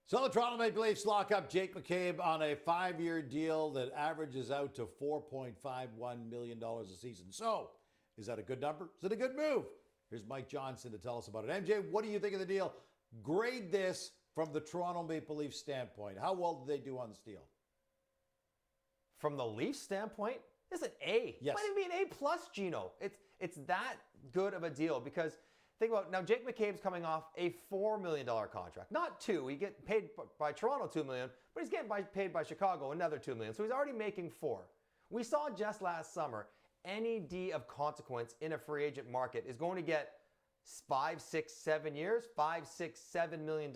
So the Toronto Maple Leafs lock up Jake McCabe on a 5-year deal that averages out to $4.51 million a season. So, is that a good number? Is it a good move? Here's Mike Johnson to tell us about it. MJ, what do you think of the deal? Grade this from the Toronto Maple Leafs standpoint. How well did they do on this deal? From the Leafs standpoint, it's an A. Yes. Might even be an A plus, Gino. It's that good of a deal because think about now. Jake McCabe's coming off a $4 million contract, not two. He get paid by Toronto $2 million, but he's getting paid by Chicago another $2 million. So he's already making $4 million. We saw just last summer any D of consequence in a free agent market is going to get 5, 6, 7 years, $5, 6, $7 million.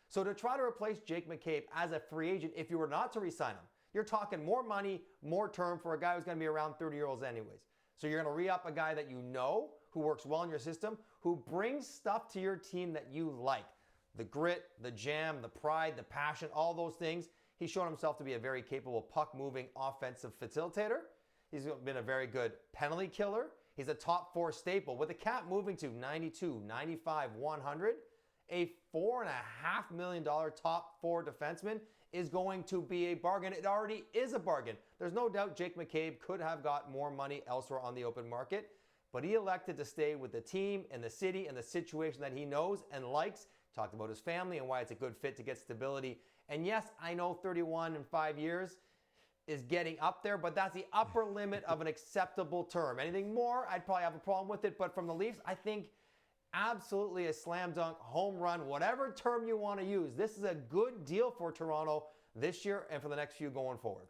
So to try to replace Jake McCabe as a free agent, if you were not to re-sign him, you're talking more money, more term for a guy who's going to be around 30 years old anyways. So you're going to re-up a guy that you know, who works well in your system, who brings stuff to your team that you like. The grit, the jam, the pride, the passion, all those things. He's shown himself to be a very capable puck-moving offensive facilitator. He's been a very good penalty killer. He's a top 4 staple. With the cap moving to 92, 95, 100, a $4.5 million top 4 defenseman is going to be a bargain. It already is a bargain. There's no doubt Jake McCabe could have got more money elsewhere on the open market, but he elected to stay with the team and the city and the situation that he knows and likes. Talked about his family and why it's a good fit to get stability. And yes, I know 31 in 5 years is getting up there, but that's the upper limit of an acceptable term. Anything more, I'd probably have a problem with it. But from the Leafs, I think absolutely a slam dunk, home run, whatever term you want to use. This is a good deal for Toronto this year and for the next few going forward.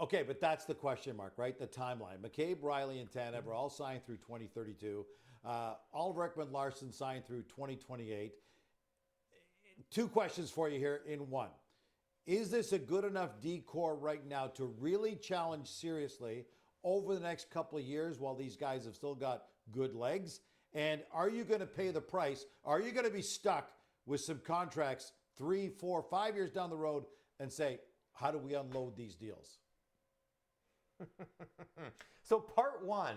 Okay, but that's the question mark, right? The timeline. McCabe, Riley, and Tanev are all signed through 2032. Oliver Ekman-Larsson signed through 2028. 2 questions for you here in one. Is this a good enough decor right now to really challenge seriously over the next couple of years while these guys have still got good legs? And are you going to pay the price? Are you going to be stuck with some contracts 3, 4, 5 years down the road and say, how do we unload these deals? So part one,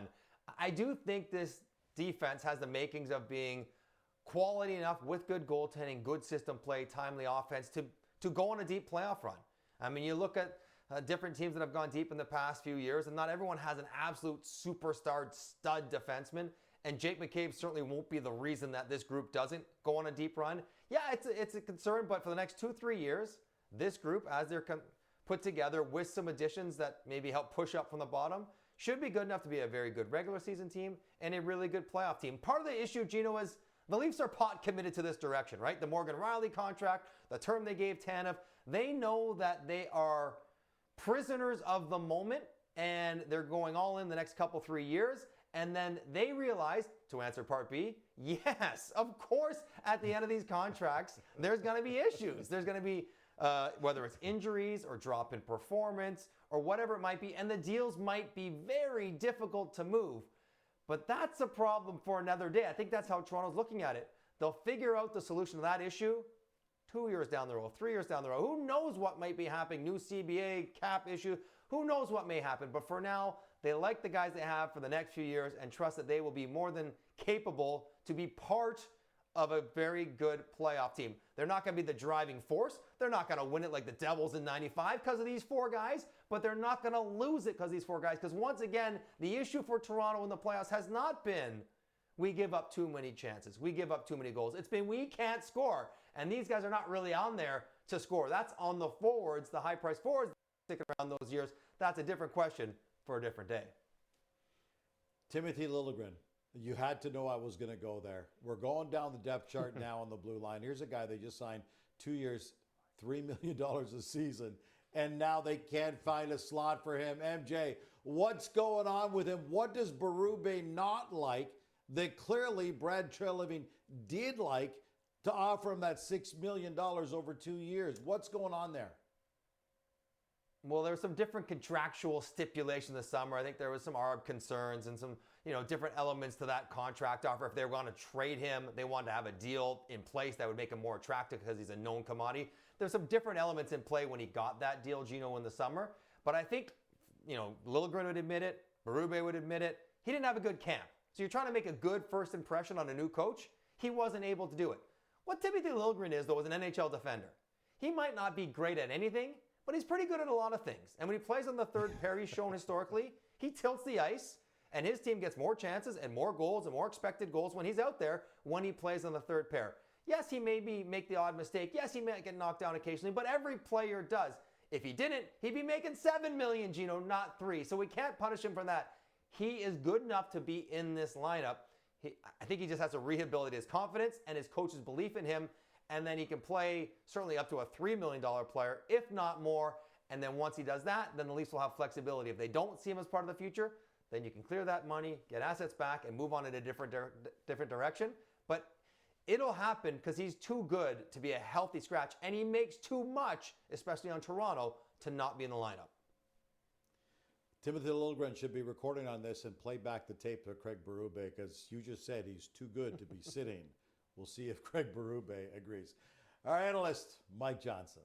I do think this defense has the makings of being quality enough with good goaltending, good system play, timely offense to go on a deep playoff run. I mean, you look at different teams that have gone deep in the past few years, and not everyone has an absolute superstar stud defenseman. And Jake McCabe certainly won't be the reason that this group doesn't go on a deep run. Yeah, it's a concern, but for the next 2-3 years, this group, as they're put together with some additions that maybe help push up from the bottom, should be good enough to be a very good regular season team and a really good playoff team. Part of the issue, Gino, is the Leafs are pot committed to this direction, right? The Morgan Riley contract, the term they gave Tanev, they know that they are prisoners of the moment and they're going all in the next couple, 3 years. And then they realize, to answer part B, yes, of course, at the end of these contracts, there's going to be issues. There's going to be, whether it's injuries or drop in performance or whatever it might be, and the deals might be very difficult to move. But that's a problem for another day. I think that's how Toronto's looking at it. They'll figure out the solution to that issue 2 years down the road, 3 years down the road. Who knows what might be happening? New CBA, cap issue. Who knows what may happen? But for now, they like the guys they have for the next few years and trust that they will be more than capable to be part of a very good playoff team. They're not going to be the driving force. They're not going to win it like the Devils in 95 because of these 4 guys, but they're not going to lose it because of these 4 guys. Because once again, the issue for Toronto in the playoffs has not been we give up too many chances. We give up too many goals. It's been we can't score. And these guys are not really on there to score. That's on the forwards, the high-priced forwards sticking around those years. That's a different question for a different day. Timothy Liljegren. You had to know I was going to go there. We're going down the depth chart now on the blue line. Here's a guy they just signed 2 years, $3 million a season, and now they can't find a slot for him. MJ, what's going on with him? What does Berube not like that clearly Brad Treliving did like to offer him that $6 million over 2 years? What's going on there? Well, there were some different contractual stipulations this summer. I think there was some ARB concerns and some, different elements to that contract offer. If they were going to trade him, they wanted to have a deal in place that would make him more attractive because he's a known commodity. There's some different elements in play when he got that deal, Gino, in the summer. But I think, Liljegren would admit it, Berube would admit it. He didn't have a good camp. So you're trying to make a good first impression on a new coach. He wasn't able to do it. What Timothy Liljegren is, though, is an NHL defender. He might not be great at anything, but he's pretty good at a lot of things. And when he plays on the third pair, he's shown historically, he tilts the ice, and his team gets more chances and more goals and more expected goals when he's out there when he plays on the third pair. Yes, he maybe make the odd mistake. Yes, he might get knocked down occasionally, but every player does. If he didn't, he'd be making $7 million, Gino, not $3 million. So we can't punish him for that. He is good enough to be in this lineup. I think he just has to rehabilitate his confidence and his coach's belief in him, and then he can play certainly up to a $3 million player, if not more. And then once he does that, then the Leafs will have flexibility. If they don't see him as part of the future, then you can clear that money, get assets back, and move on in a different direction. But it'll happen because he's too good to be a healthy scratch, and he makes too much, especially on Toronto, to not be in the lineup. Timothy Liljegren should be recording on this and play back the tape to Craig Berube, because you just said he's too good to be sitting. We'll see if Craig Berube agrees. Our analyst, Mike Johnson.